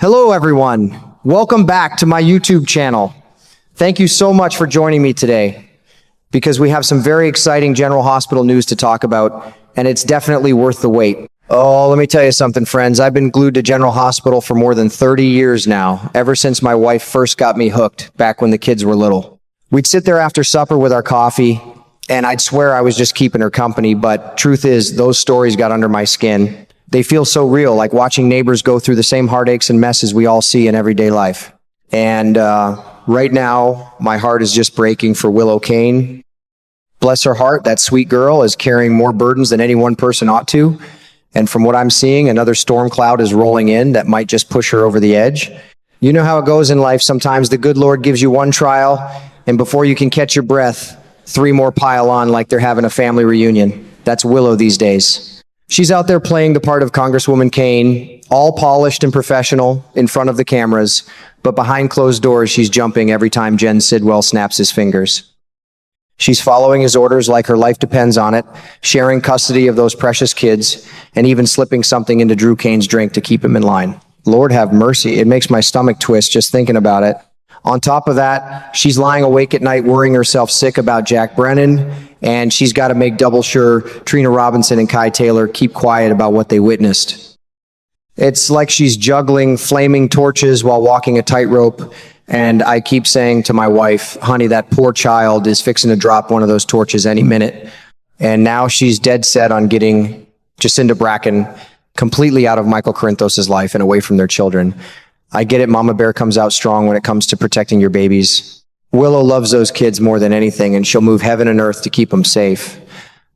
Hello, everyone. Welcome back to my YouTube channel. Thank you so much for joining me today because we have some very exciting General Hospital news to talk about, and it's definitely worth the wait. Oh, let me tell you something, friends. I've been glued to General Hospital for more than 30 years now, ever since my wife first got me hooked back when the kids were little. We'd sit there after supper with our coffee, and I'd swear I was just keeping her company, but truth is, those stories got under my skin. They feel so real, like watching neighbors go through the same heartaches and messes we all see in everyday life. And right now, my heart is just breaking for Willow Kane. Bless her heart, that sweet girl is carrying more burdens than any one person ought to. And from what I'm seeing, another storm cloud is rolling in that might just push her over the edge. You know how it goes in life. Sometimes the good Lord gives you one trial, and before you can catch your breath, 3 more pile on like they're having a family reunion. That's Willow these days. She's out there playing the part of Congresswoman Kane, all polished and professional in front of the cameras, but behind closed doors, she's jumping every time Jen Sidwell snaps his fingers. She's following his orders like her life depends on it, sharing custody of those precious kids, and even slipping something into Drew Kane's drink to keep him in line. Lord have mercy, it makes my stomach twist just thinking about it. On top of that, she's lying awake at night worrying herself sick about Jack Brennan, and she's got to make double sure Trina Robinson and Kai Taylor keep quiet about what they witnessed. It's like she's juggling flaming torches while walking a tightrope, and I keep saying to my wife, honey, that poor child is fixing to drop one of those torches any minute. And now she's dead set on getting Jacinda Bracken completely out of Michael Corinthos' life and away from their children. I get it, Mama Bear comes out strong when it comes to protecting your babies. Willow loves those kids more than anything, and she'll move heaven and earth to keep them safe.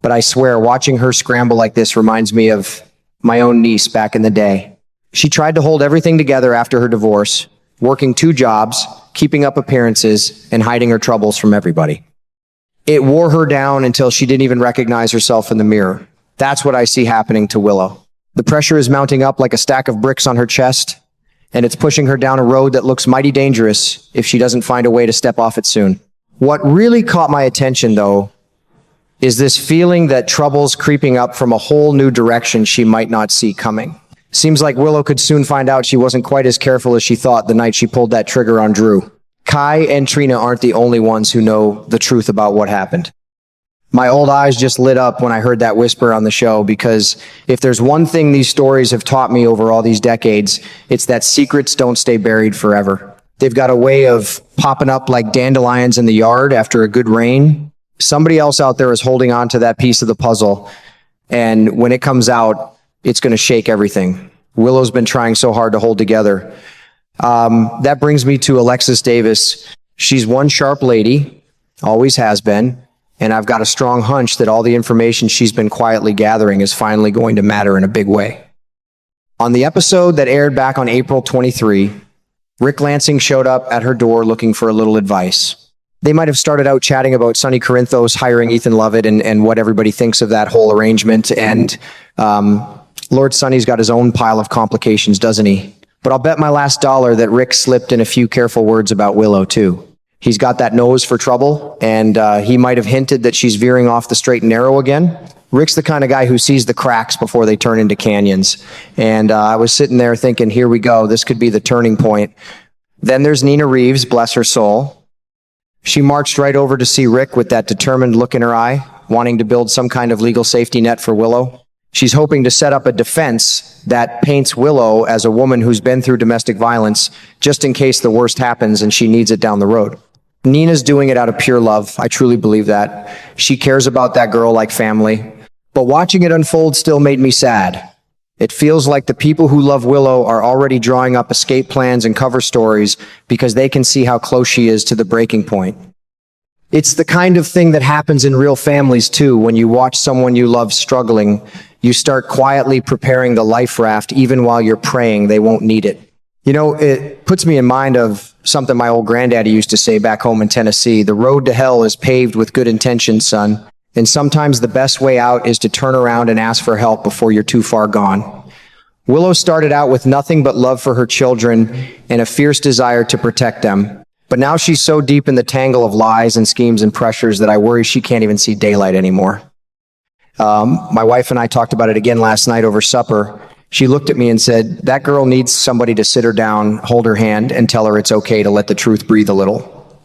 But I swear, watching her scramble like this reminds me of my own niece back in the day. She tried to hold everything together after her divorce, working 2 jobs, keeping up appearances, and hiding her troubles from everybody. It wore her down until she didn't even recognize herself in the mirror. That's what I see happening to Willow. The pressure is mounting up like a stack of bricks on her chest, and it's pushing her down a road that looks mighty dangerous if she doesn't find a way to step off it soon. What really caught my attention, though, is this feeling that trouble's creeping up from a whole new direction she might not see coming. Seems like Willow could soon find out she wasn't quite as careful as she thought the night she pulled that trigger on Drew. Kai and Trina aren't the only ones who know the truth about what happened. My old eyes just lit up when I heard that whisper on the show, because if there's one thing these stories have taught me over all these decades, it's that secrets don't stay buried forever. They've got a way of popping up like dandelions in the yard after a good rain. Somebody else out there is holding on to that piece of the puzzle, and when it comes out, it's going to shake everything. Willow's been trying so hard to hold together. That brings me to Alexis Davis. She's one sharp lady, always has been. And I've got a strong hunch that all the information she's been quietly gathering is finally going to matter in a big way. On the episode that aired back on April 23, Rick Lansing showed up at her door looking for a little advice. They might have started out chatting about Sonny Corinthos hiring Ethan Lovett and what everybody thinks of that whole arrangement. And Lord Sonny's got his own pile of complications, doesn't he? But I'll bet my last dollar that Rick slipped in a few careful words about Willow, too. He's got that nose for trouble, and he might have hinted that she's veering off the straight and narrow again. Rick's the kind of guy who sees the cracks before they turn into canyons. And I was sitting there thinking, here we go, this could be the turning point. Then there's Nina Reeves, bless her soul. She marched right over to see Rick with that determined look in her eye, wanting to build some kind of legal safety net for Willow. She's hoping to set up a defense that paints Willow as a woman who's been through domestic violence, just in case the worst happens and she needs it down the road. Nina's doing it out of pure love. I truly believe that. She cares about that girl like family. But watching it unfold still made me sad. It feels like the people who love Willow are already drawing up escape plans and cover stories because they can see how close she is to the breaking point. It's the kind of thing that happens in real families too. When you watch someone you love struggling, you start quietly preparing the life raft even while you're praying they won't need it. You know, it puts me in mind of something my old granddaddy used to say back home in Tennessee. The road to hell is paved with good intentions, son. And sometimes the best way out is to turn around and ask for help before you're too far gone. Willow started out with nothing but love for her children and a fierce desire to protect them. But now she's so deep in the tangle of lies and schemes and pressures that I worry she can't even see daylight anymore. My wife and I talked about it again last night over supper. She looked at me and said, "That girl needs somebody to sit her down, hold her hand, and tell her it's okay to let the truth breathe a little."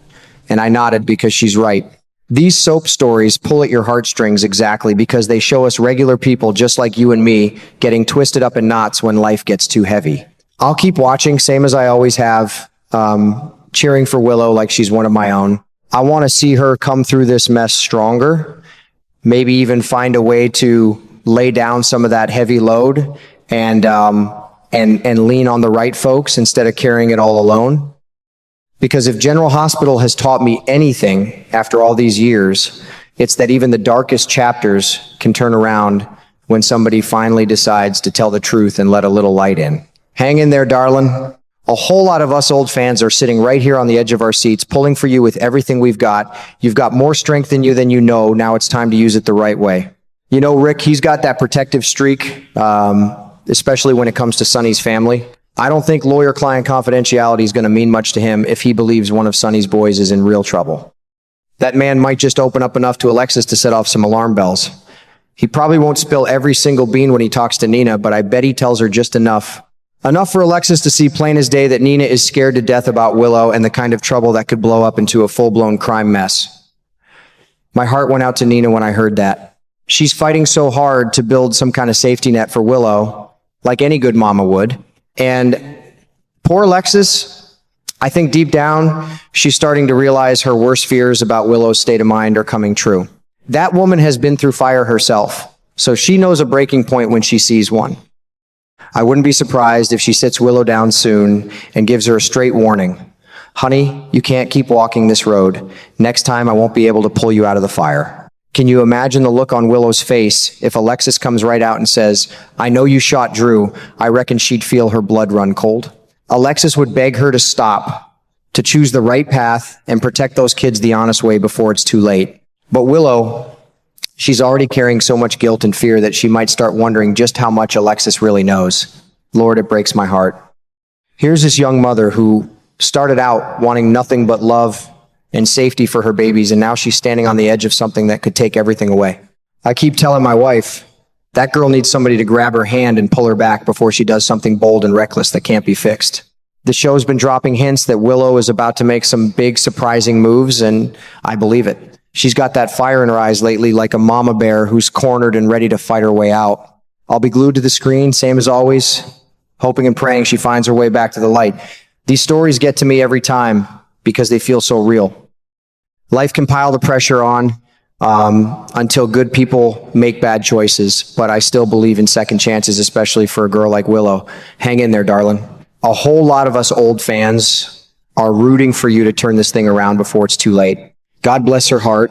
And I nodded because she's right. These soap stories pull at your heartstrings exactly because they show us regular people just like you and me getting twisted up in knots when life gets too heavy. I'll keep watching, same as I always have, cheering for Willow like she's one of my own. I want to see her come through this mess stronger, maybe even find a way to lay down some of that heavy load and lean on the right folks instead of carrying it all alone. Because if General Hospital has taught me anything after all these years, it's that even the darkest chapters can turn around when somebody finally decides to tell the truth and let a little light in. Hang in there, darling. A whole lot of us old fans are sitting right here on the edge of our seats, pulling for you with everything we've got. You've got more strength in you than you know. Now it's time to use it the right way. You know, Rick, he's got that protective streak, especially when it comes to Sonny's family. I don't think lawyer-client confidentiality is going to mean much to him if he believes one of Sonny's boys is in real trouble. That man might just open up enough to Alexis to set off some alarm bells. He probably won't spill every single bean when he talks to Nina, but I bet he tells her just enough. Enough for Alexis to see plain as day that Nina is scared to death about Willow and the kind of trouble that could blow up into a full-blown crime mess. My heart went out to Nina when I heard that. She's fighting so hard to build some kind of safety net for Willow, like any good mama would. And poor Alexis, I think deep down, she's starting to realize her worst fears about Willow's state of mind are coming true. That woman has been through fire herself, so she knows a breaking point when she sees one. I wouldn't be surprised if she sits Willow down soon and gives her a straight warning. "Honey, you can't keep walking this road. Next time I won't be able to pull you out of the fire." Can you imagine the look on Willow's face if Alexis comes right out and says, "I know you shot Drew." I reckon she'd feel her blood run cold. Alexis would beg her to stop, to choose the right path and protect those kids the honest way before it's too late. But Willow, she's already carrying so much guilt and fear that she might start wondering just how much Alexis really knows. Lord, it breaks my heart. Here's this young mother who started out wanting nothing but love and safety for her babies, and now she's standing on the edge of something that could take everything away. I keep telling my wife, that girl needs somebody to grab her hand and pull her back before she does something bold and reckless that can't be fixed. The show's been dropping hints that Willow is about to make some big, surprising moves, and I believe it. She's got that fire in her eyes lately, like a mama bear who's cornered and ready to fight her way out. I'll be glued to the screen, same as always, hoping and praying she finds her way back to the light. These stories get to me every time because they feel so real. Life can pile the pressure on until good people make bad choices, but I still believe in second chances, especially for a girl like Willow. Hang in there, darling. A whole lot of us old fans are rooting for you to turn this thing around before it's too late. God bless her heart.